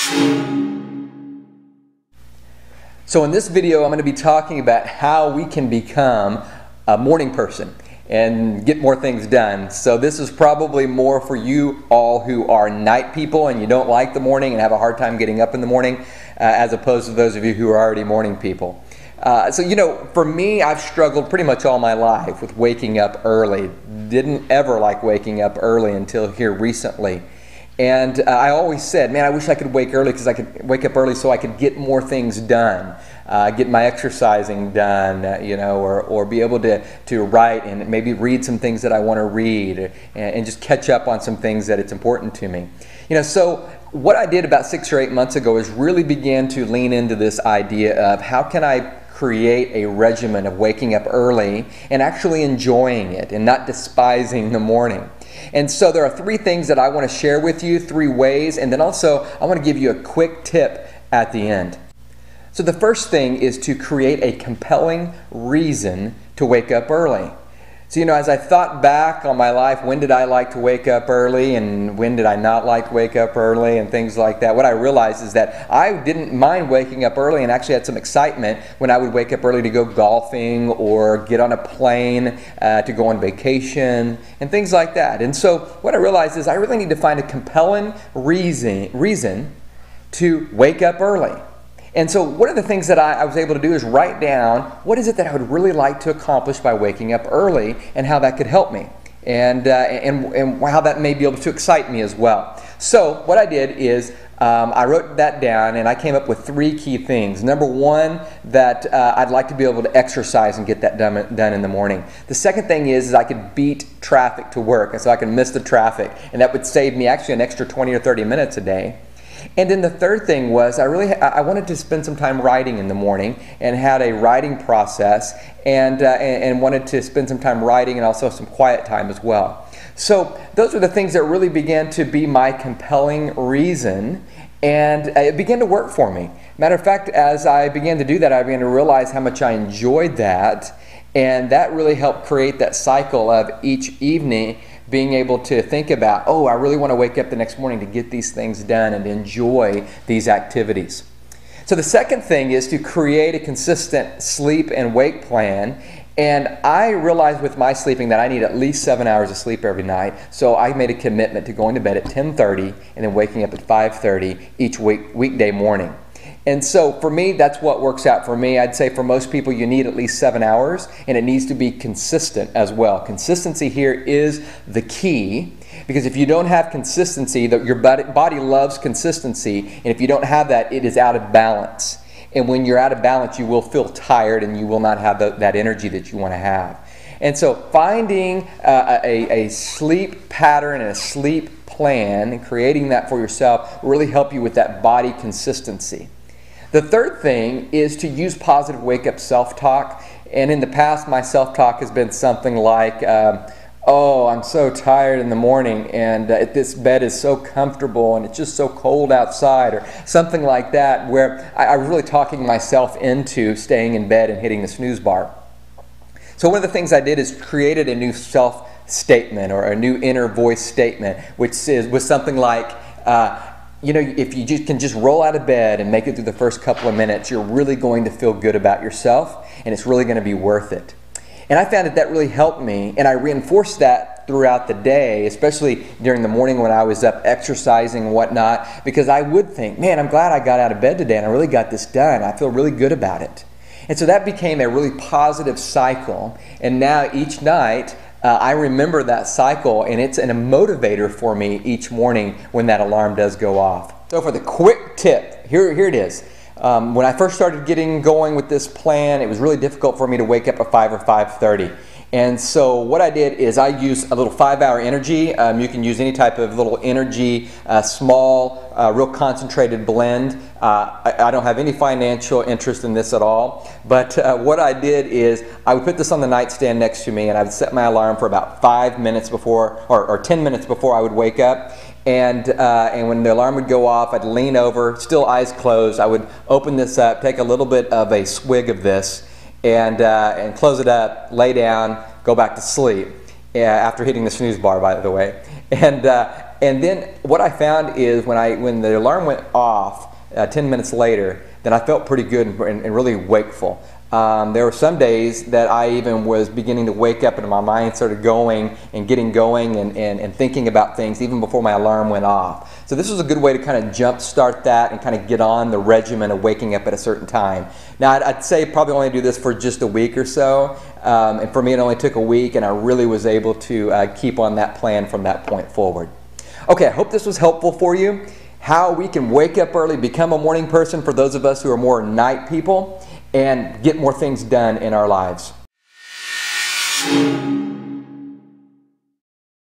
So in this video, I'm going to be talking about how we can become a morning person and get more things done. So this is probably more for you all who are night people and you don't like the morning and have a hard time getting up in the morning, as opposed to those of you who are already morning people. So you know, for me, I've struggled pretty much all my life with waking up early. Didn't ever like waking up early until here recently. And I always said, man, I wish I could wake early because I could wake up early so I could get more things done, get my exercising done, you know, or be able to write and maybe read some things that I want to read and just catch up on some things that it's important to me. You know, so what I did about 6 or 8 months ago is really began to lean into this idea of how can I create a regimen of waking up early and actually enjoying it and not despising the morning. And so there are 3 things that I want to share with you, 3 ways, and then also I want to give you a quick tip at the end. So the first thing is to create a compelling reason to wake up early. So, you know, as I thought back on my life, when did I like to wake up early and when did I not like to wake up early and things like that, what I realized is that I didn't mind waking up early and actually had some excitement when I would wake up early to go golfing or get on a plane to go on vacation and things like that. And so what I realized is I really need to find a compelling reason to wake up early. And so one of the things that I was able to do is write down what is it that I would really like to accomplish by waking up early and how that could help me and how that may be able to excite me as well. So what I did is I wrote that down and I came up with 3 key things. Number 1, that I'd like to be able to exercise and get that done in the morning. The second thing is I could beat traffic to work, and so I can miss the traffic, and that would save me actually an extra 20 or 30 minutes a day. And then the third thing was I wanted to spend some time writing in the morning and had a writing process and wanted to spend some time writing and also some quiet time as well. So those are the things that really began to be my compelling reason, and it began to work for me. Matter of fact, as I began to do that, I began to realize how much I enjoyed that, and that really helped create that cycle of each evening being able to think about, oh, I really want to wake up the next morning to get these things done and enjoy these activities. So the second thing is to create a consistent sleep and wake plan. And I realized with my sleeping that I need at least 7 hours of sleep every night. So I made a commitment to going to bed at 10:30 and then waking up at 5:30 each weekday morning. And so for me, that's what works out for me. I'd say for most people, you need at least 7 hours, and it needs to be consistent as well. Consistency here is the key, because if you don't have consistency, your body loves consistency, and if you don't have that, it is out of balance. And when you're out of balance, you will feel tired and you will not have that energy that you want to have. And so finding a sleep pattern and a sleep plan and creating that for yourself will really help you with that body consistency. The third thing is to use positive wake-up self-talk. And in the past, my self-talk has been something like, oh, I'm so tired in the morning, and this bed is so comfortable, and it's just so cold outside, or something like that, where I was really talking myself into staying in bed and hitting the snooze bar. So one of the things I did is created a new self-statement or a new inner voice statement, which was something like, you know, if you can just roll out of bed and make it through the first couple of minutes, you're really going to feel good about yourself, and it's really going to be worth it. And I found that really helped me, and I reinforced that throughout the day, especially during the morning when I was up exercising and whatnot, because I would think, man, I'm glad I got out of bed today and I really got this done. I feel really good about it. And so that became a really positive cycle, and now each night I remember that cycle, and it's a motivator for me each morning when that alarm does go off. So for the quick tip, here it is. When I first started getting going with this plan, it was really difficult for me to wake up at 5 or 5:30. And so what I did is I used a little 5-hour energy. You can use any type of little energy, small, real concentrated blend. I don't have any financial interest in this at all. But what I did is I would put this on the nightstand next to me, and I would set my alarm for about 5 minutes before, or 10 minutes before I would wake up. And when the alarm would go off, I'd lean over, still eyes closed. I would open this up, take a little bit of a swig of this, and close it up, lay down, go back to sleep after hitting the snooze bar, by the way. And And then what I found is when the alarm went off 10 minutes later, then I felt pretty good and really wakeful. There were some days that I even was beginning to wake up and my mind started going and getting going and thinking about things even before my alarm went off. So this was a good way to kind of jump start that and kind of get on the regimen of waking up at a certain time. Now I'd say probably only do this for just a week or so. And for me it only took a week, and I really was able to keep on that plan from that point forward. Okay, I hope this was helpful for you. How we can wake up early, become a morning person for those of us who are more night people, and get more things done in our lives.